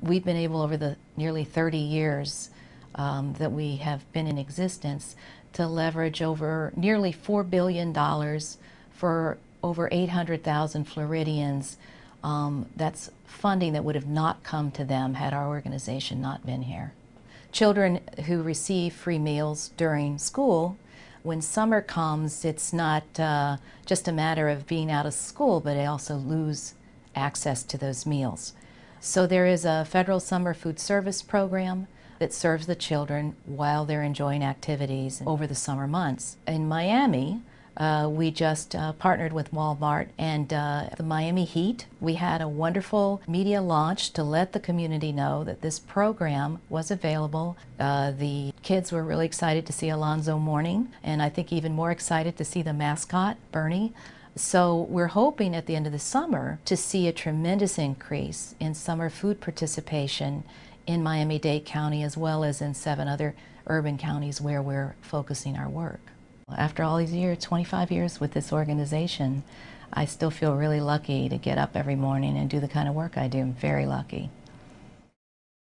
we've been able over the nearly 30 years that we have been in existence to leverage over nearly $4 billion for over 800,000 Floridians. That's funding that would have not come to them had our organization not been here. Children who receive free meals during school, when summer comes, it's not just a matter of being out of school, but they also lose access to those meals. So there is a federal summer food service program that serves the children while they're enjoying activities over the summer months. In Miami, we just partnered with Walmart and the Miami Heat. We had a wonderful media launch to let the community know that this program was available. The kids were really excited to see Alonzo Mourning, and I think even more excited to see the mascot, Bernie. So we're hoping at the end of the summer to see a tremendous increase in summer food participation in Miami-Dade County as well as in 7 other urban counties where we're focusing our work. After all these years, 25 years with this organization, I still feel really lucky to get up every morning and do the kind of work I do. I'm very lucky.